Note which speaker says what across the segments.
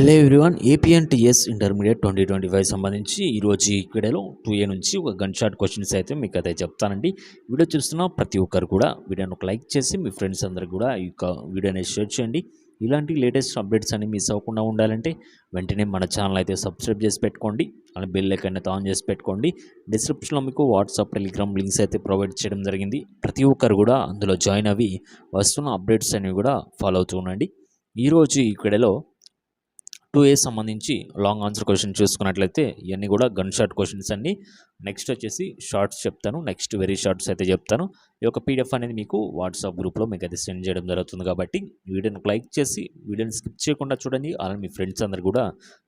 Speaker 1: Hello everyone, APNTS intermediate 2025 సంబంధించి ఈరోజు ఈ వీడియోలో 2A నుంచి ఒక గన్ షాట్ క్వశ్చన్స్ అయితే మీకు అయితే చెప్తానండి. వీడియో చూస్తున్న ప్రతి ఒక్కరు కూడా వీడియోని ఒక లైక్ చేసి మీ ఫ్రెండ్స్ అందరికి కూడా ఈ యొక్క వీడియోని షేర్ చేయండి. ఇలాంటి లేటెస్ట్ అప్డేట్స్ అన్ని మిస్ అవ్వకుండా ఉండాలంటే వెంటనే మన ఛానల్ అయితే సబ్స్క్రైబ్ చేసి పెట్టుకోండి. అలా బెల్ ఐకాన్ అయితే ఆన్ చేసి పెట్టుకోండి. డిస్క్రిప్షన్లో మీకు వాట్సాప్, టెలిగ్రామ్ లింక్స్ అయితే ప్రొవైడ్ చేయడం జరిగింది. ప్రతి ఒక్కరు కూడా అందులో జాయిన్ అవి వస్తున్న అప్డేట్స్ అనేవి కూడా ఫాలో అవుతూ ఉండండి. ఈరోజు ఈ వీడియోలో 2A సంబంధించి లాంగ్ ఆన్సర్ క్వశ్చన్ చూసుకున్నట్లయితే ఇవన్నీ కూడా గన్ షాట్ క్వశ్చన్స్ అన్ని. నెక్స్ట్ వచ్చేసి షార్ట్స్ చెప్తాను, నెక్స్ట్ వెరీ షార్ట్స్ అయితే చెప్తాను. ఈ యొక్క పీడిఎఫ్ అనేది మీకు వాట్సాప్ గ్రూప్లో మీకు అయితే సెండ్ చేయడం జరుగుతుంది. కాబట్టి వీడియోని లైక్ చేసి వీడియోని స్కిప్ చేయకుండా చూడండి. అలాగే మీ ఫ్రెండ్స్ అందరు కూడా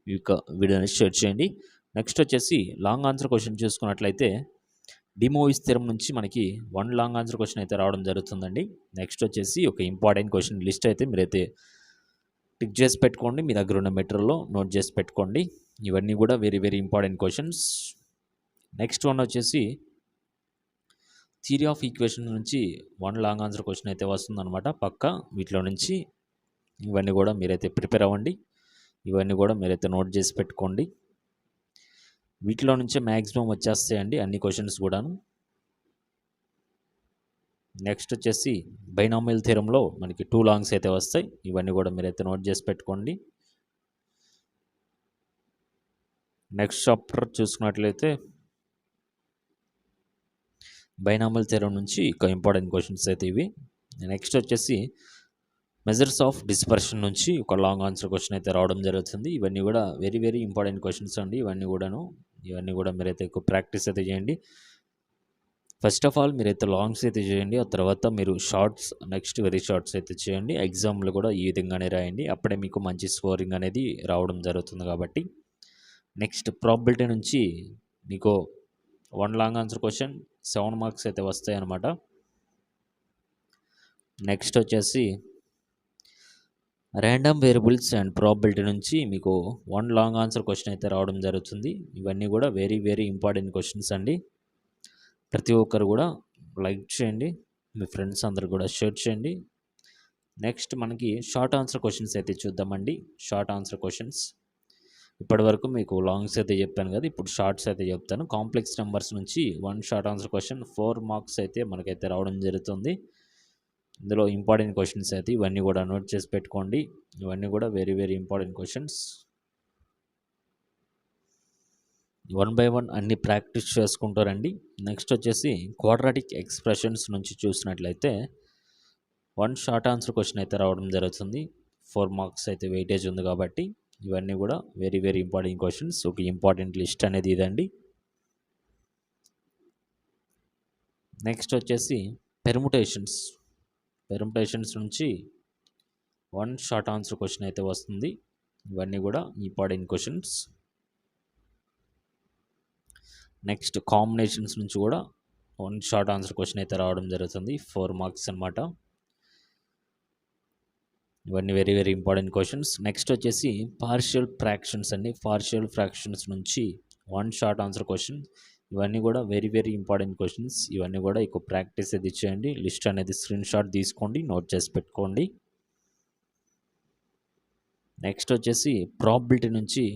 Speaker 1: ఈ యొక్క వీడియోని షేర్ చేయండి. నెక్స్ట్ వచ్చేసి లాంగ్ ఆన్సర్ క్వశ్చన్ చూసుకున్నట్లయితే డిమోయిస్ స్థిరం నుంచి మనకి 1 లాంగ్ ఆన్సర్ క్వశ్చన్ అయితే రావడం జరుగుతుందండి. నెక్స్ట్ వచ్చేసి ఒక ఇంపార్టెంట్ క్వశ్చన్ లిస్ట్ అయితే మీరైతే టిక్ చేసి పెట్టుకోండి. మీ దగ్గర ఉన్న మెటీరియల్లో నోట్ చేసి పెట్టుకోండి. ఇవన్నీ కూడా very very important questions. Next one వచ్చేసి థియరీ ఆఫ్ ఈక్వేషన్ నుంచి 1 లాంగ్ ఆన్సర్ క్వశ్చన్ అయితే వస్తుందన్నమాట పక్క. వీటిలో నుంచి ఇవన్నీ కూడా మీరైతే ప్రిపేర్ అవ్వండి. ఇవన్నీ కూడా మీరైతే నోట్ చేసి పెట్టుకోండి. వీటిలో నుంచే మ్యాక్సిమం వచ్చేస్తాయండి అన్ని క్వశ్చన్స్ కూడాను. నెక్స్ట్ వచ్చేసి బైనామియల్ థియరంలో మనకి 2 లాంగ్స్ అయితే వస్తాయి. ఇవన్నీ కూడా మీరైతే నోట్ చేసి పెట్టుకోండి. నెక్స్ట్ చాప్టర్ చూసుకున్నట్లయితే బైనామియల్ థియరం నుంచి ఒక ఇంపార్టెంట్ క్వశ్చన్స్ అయితే ఇవి. నెక్స్ట్ వచ్చేసి మెజర్స్ ఆఫ్ డిస్పర్షన్ నుంచి ఒక లాంగ్ ఆన్సర్ క్వశ్చన్ అయితే రావడం జరుగుతుంది. ఇవన్నీ కూడా వెరీ వెరీ ఇంపార్టెంట్ క్వశ్చన్స్ అండి. ఇవన్నీ కూడా మీరైతే ఎక్కువ ప్రాక్టీస్ అయితే చేయండి. ఫస్ట్ ఆఫ్ ఆల్ మీరైతే లాంగ్స్ అయితే చేయండి. ఆ తర్వాత మీరు షార్ట్స్, నెక్స్ట్ వెరీ షార్ట్స్ అయితే చేయండి. ఎగ్జామ్లో కూడా ఈ విధంగానే రాయండి. అప్పుడే మీకు మంచి స్కోరింగ్ అనేది రావడం జరుగుతుంది. కాబట్టి నెక్స్ట్ ప్రాబబిలిటీ నుంచి మీకు 1 లాంగ్ ఆన్సర్ క్వశ్చన్ 7 మార్క్స్ అయితే వస్తాయి అన్నమాట. నెక్స్ట్ వచ్చేసి ర్యాండమ్ వేరియబుల్స్ అండ్ ప్రాబబిలిటీ నుంచి మీకు 1 లాంగ్ ఆన్సర్ క్వశ్చన్ అయితే రావడం జరుగుతుంది. ఇవన్నీ కూడా వెరీ వెరీ ఇంపార్టెంట్ క్వశ్చన్స్ అండి. ప్రతి ఒక్కరు కూడా లైక్ చేయండి, మీ ఫ్రెండ్స్ అందరు కూడా షేర్ చేయండి. నెక్స్ట్ మనకి షార్ట్ ఆన్సర్ క్వశ్చన్స్ అయితే చూద్దామండి. షార్ట్ ఆన్సర్ క్వశ్చన్స్ ఇప్పటివరకు మీకు లాంగ్స్ అయితే చెప్పాను కదా, ఇప్పుడు షార్ట్స్ అయితే చెప్తాను. కాంప్లెక్స్ నెంబర్స్ నుంచి 1 షార్ట్ ఆన్సర్ క్వశ్చన్ 4 మార్క్స్ అయితే మనకైతే రావడం జరుగుతుంది. ఇందులో ఇంపార్టెంట్ క్వశ్చన్స్ అయితే ఇవన్నీ కూడా నోట్ చేసి పెట్టుకోండి. ఇవన్నీ కూడా very very important questions. 1 by 1 అన్ని ప్రాక్టీస్ చేసుకుంటారండి. నెక్స్ట్ వచ్చేసి క్వాడ్రాటిక్ ఎక్స్ప్రెషన్స్ నుంచి చూసినట్లయితే 1 షార్ట్ ఆన్సర్ క్వశ్చన్ అయితే రావడం జరుగుతుంది. 4 మార్క్స్ అయితే వెయిటేజ్ ఉంది. కాబట్టి ఇవన్నీ కూడా వెరీ వెరీ ఇంపార్టెంట్ క్వశ్చన్స్. ఒక ఇంపార్టెంట్ లిస్ట్ అనేది ఇదండి. నెక్స్ట్ వచ్చేసి పెర్ముటేషన్స్ నుంచి 1 షార్ట్ ఆన్సర్ క్వశ్చన్ అయితే వస్తుంది. ఇవన్నీ కూడా ఇంపార్టెంట్ క్వశ్చన్స్. నెక్స్ట్ కాంబినేషన్స్ నుంచి కూడా 1 షార్ట్ ఆన్సర్ క్వశ్చన్ అయితే రావడం జరుగుతుంది. 4 మార్క్స్ అనమాట. ఇవన్నీ very very important questions. Next వచ్చేసి పార్షియల్ ఫ్రాక్షన్స్ నుంచి 1 షార్ట్ ఆన్సర్ క్వశ్చన్. ఇవన్నీ కూడా వెరీ వెరీ ఇంపార్టెంట్ క్వశ్చన్స్. ఇవన్నీ కూడా ఎక్కువ ప్రాక్టీస్ అయితే చేయండి. లిస్ట్ అనేది స్క్రీన్ షాట్ తీసుకోండి, నోట్ చేసి పెట్టుకోండి. నెక్స్ట్ వచ్చేసి ప్రాబబిలిటీ నుంచి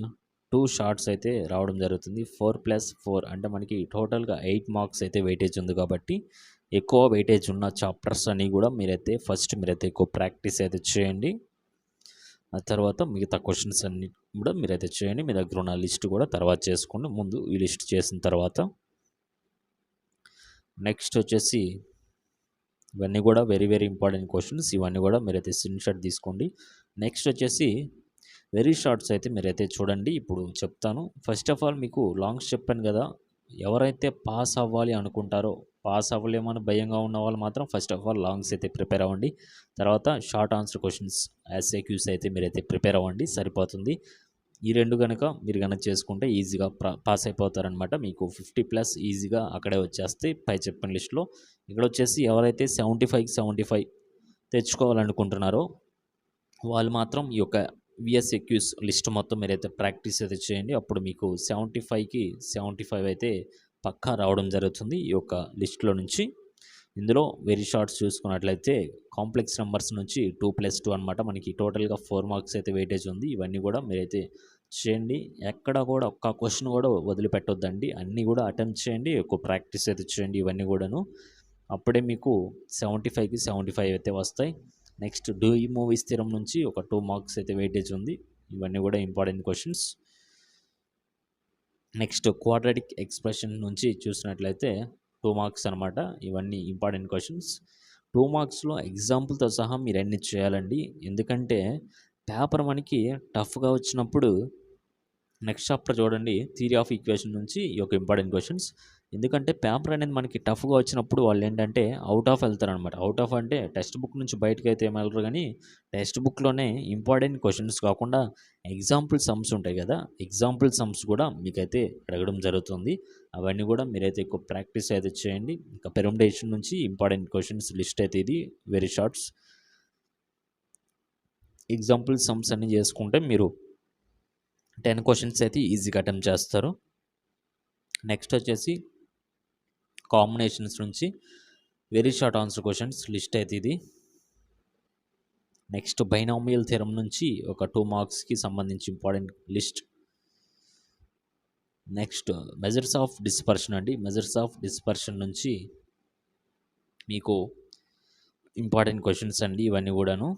Speaker 1: 2 షార్ట్స్ అయితే రావడం జరుగుతుంది. 4+4 అంటే మనకి టోటల్గా 8 మార్క్స్ అయితే వెయిటేజ్ ఉంది. కాబట్టి ఎక్కువ వెయిటేజ్ ఉన్న చాప్టర్స్ అని కూడా మీరైతే ఎక్కువ ప్రాక్టీస్ అయితే చేయండి. ఆ తర్వాత మిగతా క్వశ్చన్స్ అన్ని కూడా మీరైతే చేయండి. మీ దగ్గర ఉన్న లిస్ట్ కూడా తర్వాత చేసుకోండి, ముందు ఈ లిస్ట్ చేసిన తర్వాత. నెక్స్ట్ వచ్చేసి ఇవన్నీ కూడా వెరీ వెరీ ఇంపార్టెంట్ క్వశ్చన్స్. ఇవన్నీ కూడా మీరైతే స్క్రీన్ షాట్ తీసుకోండి. నెక్స్ట్ వచ్చేసి వెరీ షార్ట్స్ అయితే మీరైతే చూడండి. ఇప్పుడు చెప్తాను. ఫస్ట్ ఆఫ్ ఆల్ మీకు లాంగ్స్ చెప్పాను కదా, ఎవరైతే పాస్ అవ్వాలి అనుకుంటారో, పాస్ అవ్వలేమని భయంగా ఉన్న వాళ్ళు మాత్రం ఫస్ట్ ఆఫ్ ఆల్ లాంగ్స్ అయితే ప్రిపేర్ అవ్వండి. తర్వాత షార్ట్ ఆన్సర్ క్వశ్చన్స్ ఎస్ఏక్యూస్ అయితే మీరైతే ప్రిపేర్ అవ్వండి, సరిపోతుంది. ఈ 2 మీరు చేసుకుంటే ఈజీగా పాస్ అయిపోతారనమాట. మీకు 50+ ఈజీగా అక్కడే వచ్చేస్తాయి పై చెప్పిన లిస్టులో. ఇక్కడ వచ్చేసి ఎవరైతే 75కి 75 తెచ్చుకోవాలనుకుంటున్నారో వాళ్ళు మాత్రం ఈ యొక్క విఎస్ఏక్యూస్ లిస్ట్ మొత్తం మీరైతే ప్రాక్టీస్ అయితే చేయండి. అప్పుడు మీకు 75కి 75 అయితే పక్కా రావడం జరుగుతుంది ఈ యొక్క లిస్టులో నుంచి. ఇందులో వెరీ షార్ట్స్ చూసుకున్నట్లయితే కాంప్లెక్స్ నెంబర్స్ నుంచి 2+2 అనమాట. మనకి టోటల్‌గా 4 మార్క్స్ అయితే వెయిటేజ్ ఉంది. ఇవన్నీ కూడా మీరైతే చేయండి. ఎక్కడ కూడా ఒక్క క్వెషన్ కూడా వదిలిపెట్టొద్దండి. అన్నీ కూడా అటెంప్ట్ చేయండి. ఎక్కువ ప్రాక్టీస్ అయితే చేయండి ఇవన్నీ కూడాను. అప్పుడే మీకు 75కి 75 అయితే వస్తాయి. నెక్స్ట్ డూ ఈ మూవీస్ థియరమ్ నుంచి ఒక 2 మార్క్స్ అయితే వెయిటేజ్ ఉంది. ఇవన్నీ కూడా important questions. Next quadratic expression నుంచి చూసినట్లయితే 2 మార్క్స్ అనమాట. ఇవన్నీ ఇంపార్టెంట్ క్వెషన్స్. 2 మార్క్స్‌లో ఎగ్జాంపుల్‌తో సహా మీరన్నీ చేయాలండి. ఎందుకంటే పేపర్ మనకి టఫ్‌గా వచ్చినప్పుడు నెక్స్ట్ చాప్టర్ చూడండి, థియరీ ఆఫ్ ఈక్వేషన్ నుంచి ఈ యొక్క ఇంపార్టెంట్ క్వెషన్స్. ఎందుకంటే పేపర్ అనేది మనకి టఫ్‌గా వచ్చినప్పుడు వాళ్ళేంటంటే ఔట్ ఆఫ్ వెళ్తారనమాట. ఔట్ ఆఫ్ అంటే టెక్స్ట్ బుక్ నుంచి బయటకైతే ఏమి వెళ్ళరు గానీ, టెక్స్ట్ బుక్‌లోనే ఇంపార్టెంట్ క్వెషన్స్ కాకుండా ఎగ్జాంపుల్ సమ్స్ ఉంటాయి కదా! ఎగ్జాంపుల్ సమ్స్ కూడా మీకైతే అడగడం జరుగుతుంది. అవన్నీ కూడా మీరైతే ఎక్కువ ప్రాక్టీస్ అయితే చేయండి. ఇంకా పెర్ముటేషన్ నుంచి ఇంపార్టెంట్ క్వెషన్స్ లిస్ట్ అయితే ఇది వెరీ షార్ట్స్. ఎగ్జాంపుల్ సమ్స్ అన్నీ చేసుకుంటే మీరు 10 క్వెషన్స్ అయితే ఈజీగా అటెంప్ట్ చేస్తారు. నెక్స్ట్ వచ్చేసి కాంబినేషన్స్ నుంచి very short answer questions list అయితే ఇది. నెక్స్ట్ బైనామియల్ థియరమ్ నుంచి ఒక 2 మార్క్స్‌కి సంబంధించి important list. Next measures of dispersion అండి. మెజర్స్ ఆఫ్ డిస్పర్షన్ నుంచి మీకు ఇంపార్టెంట్ క్వెషన్స్ అండి ఇవన్నీ కూడాను.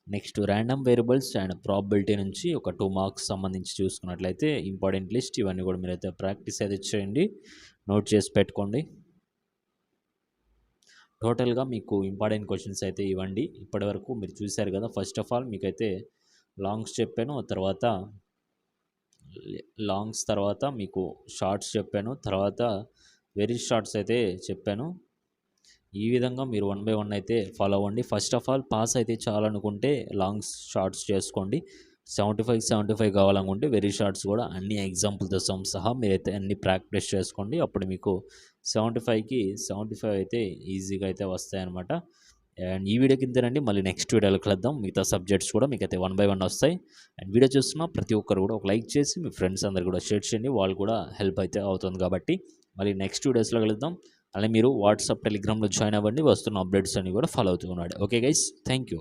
Speaker 1: Next random variables and probability నుంచి ఒక 2 మార్క్స్ సంబంధించి చూసుకున్నట్లయితే ఇంపార్టెంట్ లిస్ట్. ఇవన్నీ కూడా మీరైతే ప్రాక్టీస్ అయితే చేయండి. నోట్ చేసి పెట్టుకోండి. టోటల్‌గా మీకు ఇంపార్టెంట్ క్వెషన్స్ అయితే ఇవ్వండి. ఇప్పటివరకు మీరు చూశారు కదా! ఫస్ట్ ఆఫ్ ఆల్ మీకైతే లాంగ్స్ చెప్పాను. తర్వాత లాంగ్స్ తర్వాత మీకు షార్ట్స్ చెప్పాను. తర్వాత వెరీ షార్ట్స్ అయితే చెప్పాను. ఈ విధంగా మీరు 1 బై 1 అయితే ఫాలో అవ్వండి. ఫస్ట్ ఆఫ్ ఆల్ పాస్ అయితే చాలనుకుంటే లాంగ్స్, షార్ట్స్ చేసుకోండి. 75 కావాలనుకుంటే వెరీ షార్ట్స్ కూడా అన్ని ఎగ్జాంపుల్‌తో సహా మీరైతే అన్ని ప్రాక్టీస్ చేసుకోండి. అప్పుడు మీకు 75కి 75 అయితే ఈజీగా అయితే వస్తాయన్నమాట. అండ్ ఈ వీడియో కిందేనండి మళ్ళీ నెక్స్ట్ వీడియోలో కలుద్దాం. మిగతా సబ్జెక్ట్స్ కూడా మీకైతే 1 బై 1 వస్తాయి. అండ్ వీడియో చూస్తున్న ప్రతి ఒక్కరు కూడా ఒక లైక్ చేసి మీ ఫ్రెండ్స్ అందరికి కూడా షేర్ చేయండి. వాళ్ళు కూడా హెల్ప్ అయితే అవుతుంది కాబట్టి. మళ్ళీ నెక్స్ట్ వీడియోస్‌లో కలుద్దాం. అలాగే మీరు వాట్సాప్, టెలిగ్రామ్‌లో జాయిన్ అవ్వండి. వస్తున్న అప్డేట్స్ అన్నీ కూడా ఫాలో అవుతూ ఉండండి. Okay guys, thank you.